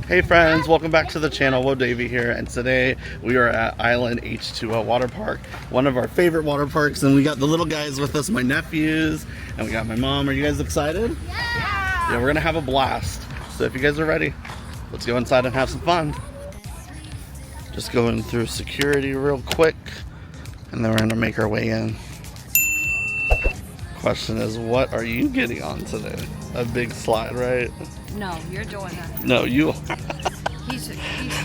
Hey friends, welcome back to the channel. Whoa, Davey here, and today we are at Island H2O Water Park, one of our favorite water parks, and we got the little guys with us, my nephews, and we got my mom. Are you guys excited? Yeah! Yeah, we're gonna have a blast. So if you guys are ready, let's go inside and have some fun. Just going through security real quick, and then we're gonna make our way in. Question is, what are you getting on today? A big slide, right? No, you're doing it. No, you. He's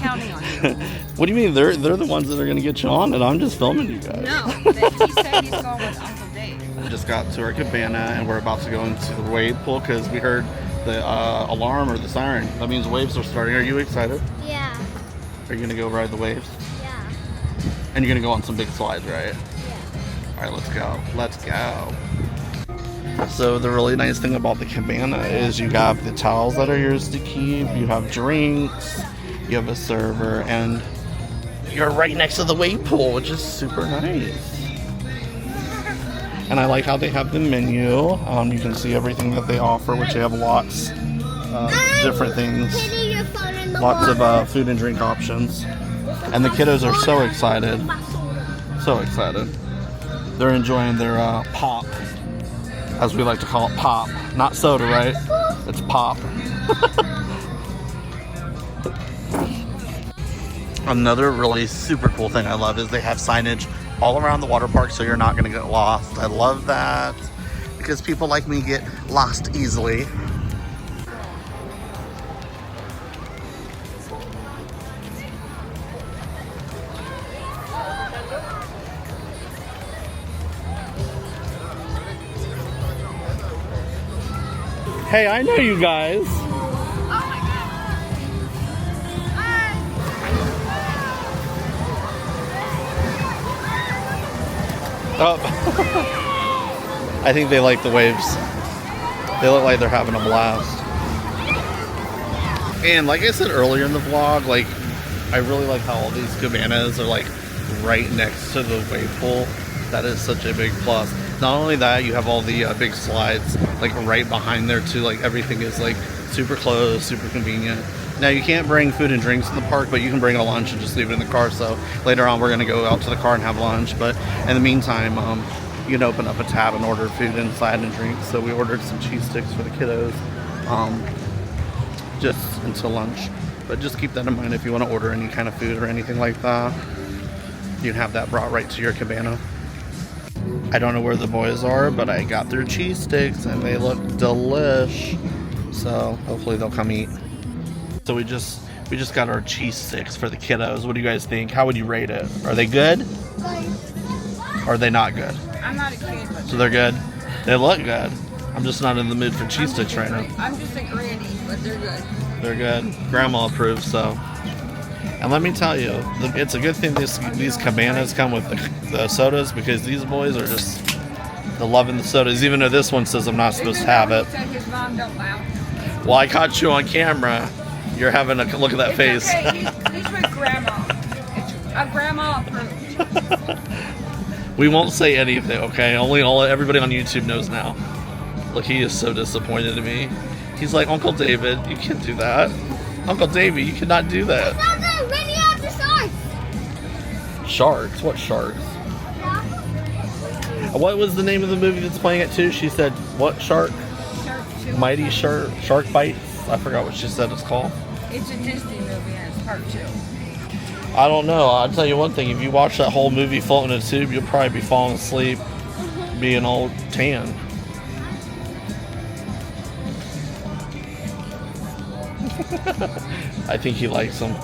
counting on you. What do you mean? They're the ones that are going to get you on, and I'm just filming you guys. No, he said he's going with Uncle Dave. We just got to our cabana, and we're about to go into the wave pool because we heard the alarm or the siren. That means waves are starting. Are you excited? Yeah. Are you going to go ride the waves? Yeah. And you're going to go on some big slides, right? Yeah. All right, let's go. Let's go. So the really nice thing about the cabana is you have the towels that are yours to keep, you have drinks, you have a server, and you're right next to the wave pool, which is super nice. And I like how they have the menu. You can see everything that they offer, which they have lots of different things, lots of food and drink options. And the kiddos are so excited, so excited. They're enjoying their pop. As we like to call it, pop. Not soda, right? It's pop. Another really super cool thing I love is they have signage all around the water park so you're not going to get lost. I love that because people like me get lost easily. Hey, I know you guys. Oh my God. Oh. I think they like the waves. They look like they're having a blast. And like I said earlier in the vlog, like I really like how all these cabanas are like right next to the wave pool. That is such a big plus. Not only that, you have all the big slides like right behind there too. Like everything is like super close, super convenient. Now you can't bring food and drinks in the park, but you can bring a lunch and just leave it in the car. So later on we're gonna go out to the car and have lunch. But in the meantime, you can open up a tab and order food inside and drinks. So we ordered some cheese sticks for the kiddos just until lunch. But just keep that in mind if you want to order any kind of food or anything like that. You can have that brought right to your cabana. I don't know where the boys are, but I got their cheese sticks and they look delish. So hopefully they'll come eat. So we just got our cheese sticks for the kiddos. What do you guys think? How would you rate it? Are they good? Or are they not good? I'm not a kid. So they're good? They look good. I'm just not in the mood for cheese sticks right now. I'm just a granny, but they're good. They're good. Grandma approves, so. And let me tell you, it's a good thing these cabanas come with the sodas because these boys are just loving the sodas, even though this one says I'm not supposed to have it. His mom don't allow. Well, I caught you on camera. You're having a look at that face. Okay. He's with grandma. It's grandma approved. We won't say anything, okay? Everybody on YouTube knows now. Look, he is so disappointed in me. He's like, Uncle David, you can't do that. Uncle David, you cannot do that. Sharks? What sharks? What was the name of the movie that's playing it too? She said, what shark? Mighty Shark Bites? I forgot what she said it's called. It's a Disney movie and it's part 2. I don't know. I'll tell you one thing. If you watch that whole movie floating in a tube, you'll probably be falling asleep, being all tan. I think he likes them.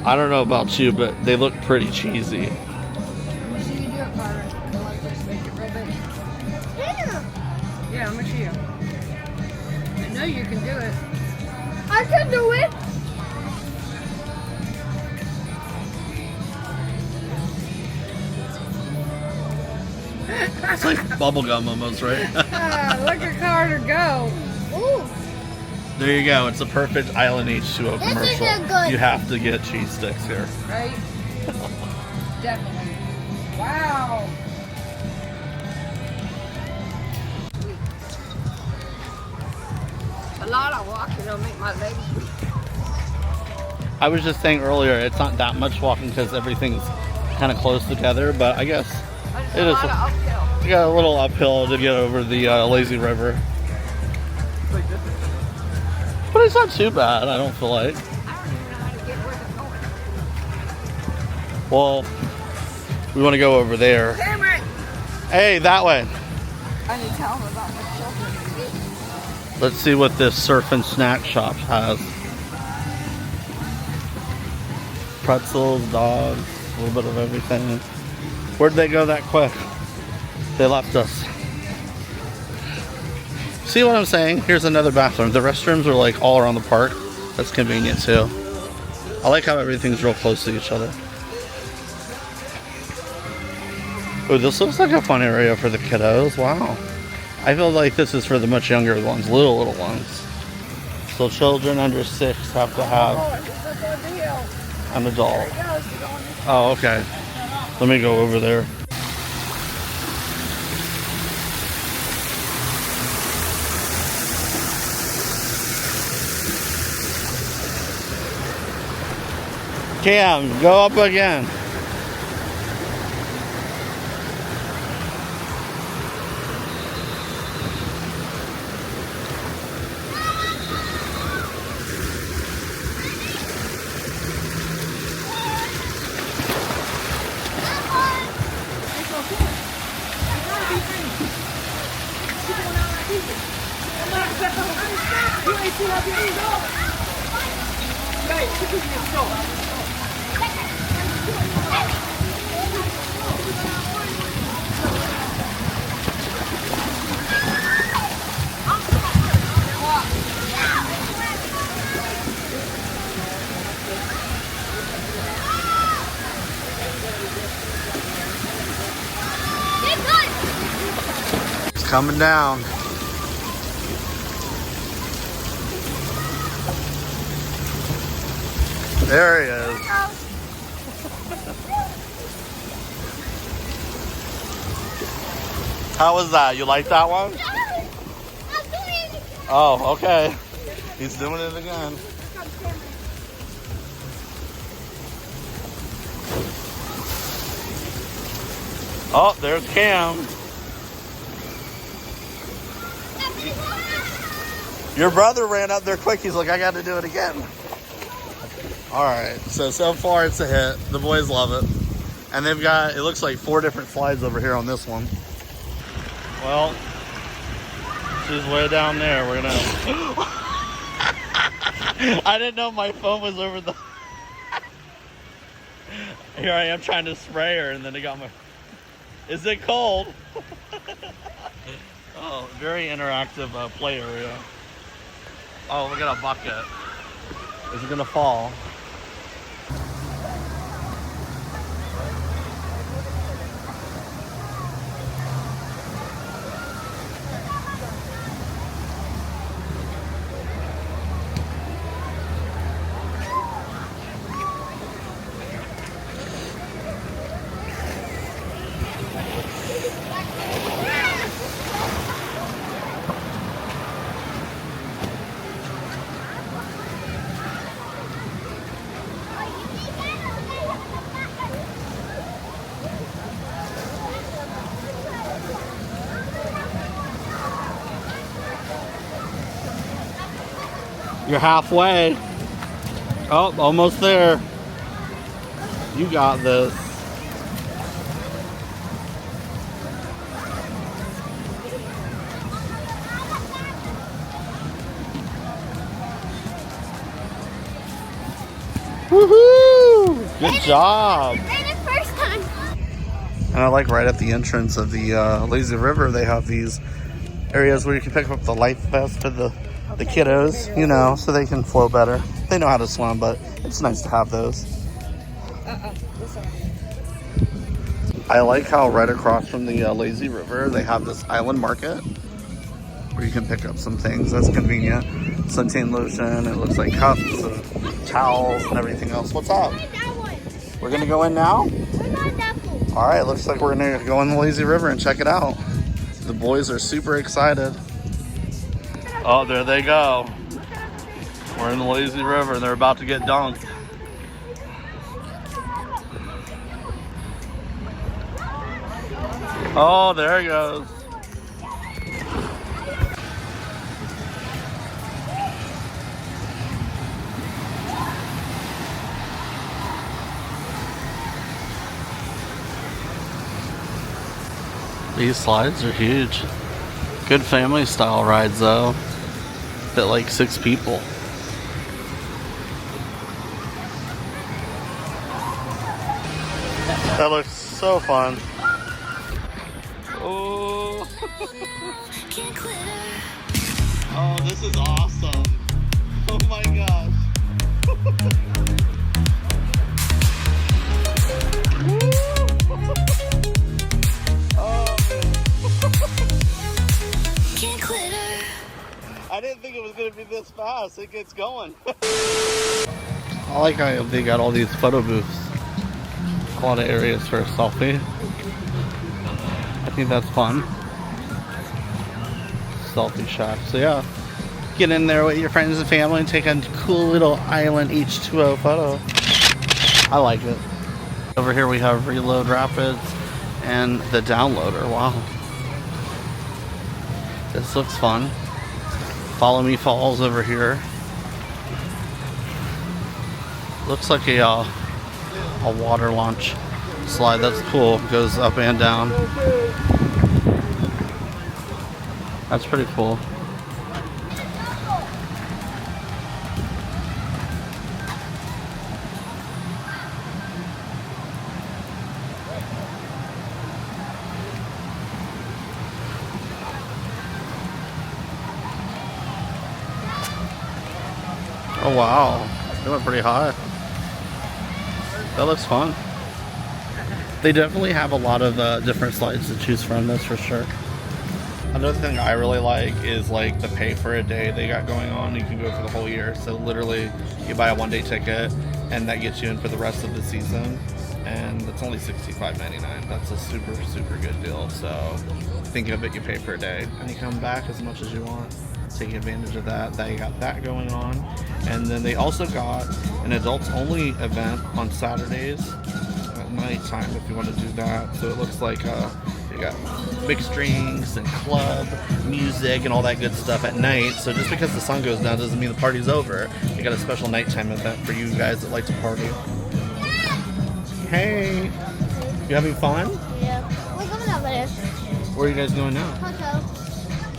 I don't know about you, but they look pretty cheesy. Let me see you do it, Carter. Go like this, make it real big. Yeah, let me see you. I know you can do it. I can do it. It's like bubblegum almost, right? Look at Carter go. Ooh. There you go. It's a perfect Island H2O This commercial. isn't good. You have to get cheese sticks here. Right? Definitely. Wow. A lot of walking will make my legs weak. I was just saying earlier, it's not that much walking because everything's kind of close together, but I guess it is. Uphill. You got a little uphill to get over the lazy river. But it's not too bad, I don't feel like. I don't even know how to get where they're going. Well, we want to go over there. Cameron! Hey, that way. I need to tell them about my children. Let's see what this surf and snack shop has. Pretzels, dogs, a little bit of everything. Where'd they go that quick? They left us. See what I'm saying? Here's another bathroom. The restrooms are like all around the park. That's convenient too. I like how everything's real close to each other. Oh, this looks like a fun area for the kiddos. Wow. I feel like this is for the much younger ones, little ones. So children under 6 have to have an adult. Oh, okay. Let me go over there. Cam, go up again. It's coming down. There he is. How was that? You like that one? Oh, okay. He's doing it again. Oh, there's Cam. Your brother ran up there quick. He's like, I got to do it again. All right, so far it's a hit. The boys love it. And they've got, it looks like 4 different slides over here on this one. Well, she's way down there. We're gonna... I didn't know my phone was over the... Here I am trying to spray her and then it got my... Is it cold? Oh, very interactive play area. Oh, look at a bucket. Is it gonna fall? You're halfway. Oh, almost there. You got this. Woohoo! Good job. First time. And I like right at the entrance of the lazy river, they have these areas where you can pick up the life vest for the kiddos, you know, so they can flow better. They know how to swim, but it's nice to have those. I like how right across from the lazy river, they have this island market where you can pick up some things. That's convenient. Suntan lotion, it looks like cups and towels and everything else. What's up? We're gonna go in now? All right, looks like we're gonna go in the lazy river and check it out. The boys are super excited. Oh, there they go. We're in the lazy river and they're about to get dunked. Oh, there it goes. These slides are huge. Good family style rides though. Fit like 6 people. That looks so fun. Oh. Oh, this is awesome. Oh my gosh. I didn't think it was going to be this fast. It gets going. I like how they got all these photo booths. A lot of areas for a selfie. I think that's fun. Selfie shop. So yeah, get in there with your friends and family and take a cool little island H2O photo. I like it. Over here we have Reload Rapids and the Downloader. Wow. This looks fun. Follow Me Falls over here. Looks like a water launch slide. That's cool. Goes up and down. That's pretty cool. Oh wow, they went pretty high. That looks fun. They definitely have a lot of different slides to choose from, that's for sure. Another thing I really like is like the pay for a day they got going on. You can go for the whole year. So literally you buy a one-day ticket and that gets you in for the rest of the season. And it's only $65.99. That's a super, super good deal. So think of it, you pay for a day and you come back as much as you want. Take advantage of that. They got that going on. And then they also got an adults only event on Saturdays at nighttime if you want to do that. So it looks like you got mixed drinks and club music and all that good stuff at night. So just because the sun goes down doesn't mean the party's over. They got a special nighttime event for you guys that like to party. Hey, you having fun? Yeah. We're going over there. Where are you guys going now? Hotel.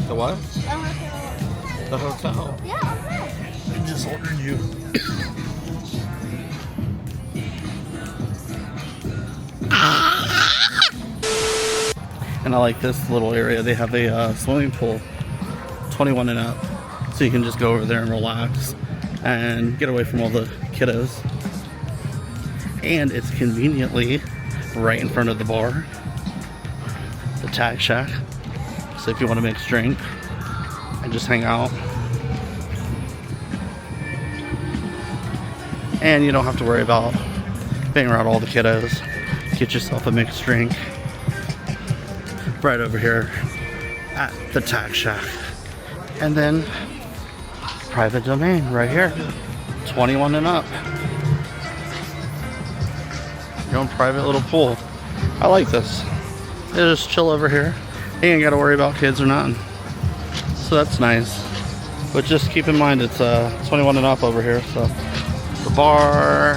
The what? Hotel. The hotel. Yeah. I just ordered you. And I like this little area. They have a swimming pool, 21 and up, so you can just go over there and relax and get away from all the kiddos. And it's conveniently right in front of the bar, the Tag Shack. So if you want to mix drink and just hang out, and you don't have to worry about being around all the kiddos. Get yourself a mixed drink right over here at the Tag Shack. And then private domain right here, 21 and up. Your own private little pool. I like this. You just chill over here. You ain't got to worry about kids or nothing. So that's nice. But just keep in mind it's 21 and up over here. So the bar.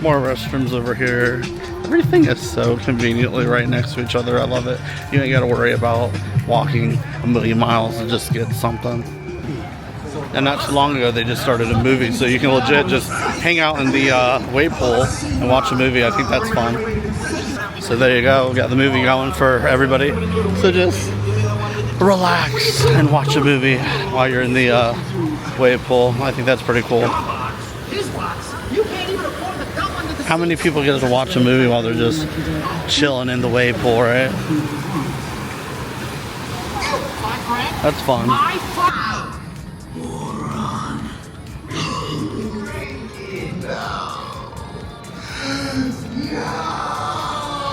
More restrooms over here. Everything is so conveniently right next to each other. I love it. You ain't got to worry about walking a million miles to just get something. And not too long ago, they just started a movie, so you can legit just hang out in the wave pool and watch a movie. I think that's fun. So there you go. We got the movie going for everybody. So just relax and watch a movie while you're in the wave pool. I think that's pretty cool. How many people get to watch a movie while they're just chilling in the wave pool, right? That's fun.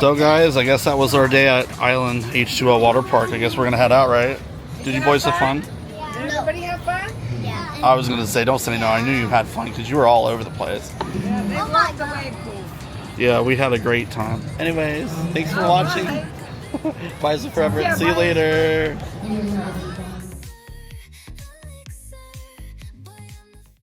So guys, I guess that was our day at Island H2O Water Park. I guess we're gonna head out, right? Did you boys have fun? Did everybody have fun? Yeah. I was gonna say, don't say no. I knew you had fun because you were all over the place. Yeah, they Oh my worked the wave pool. Yeah, we had a great time. Anyways, thanks for watching. Bye, forever. Yeah, See you bye. later.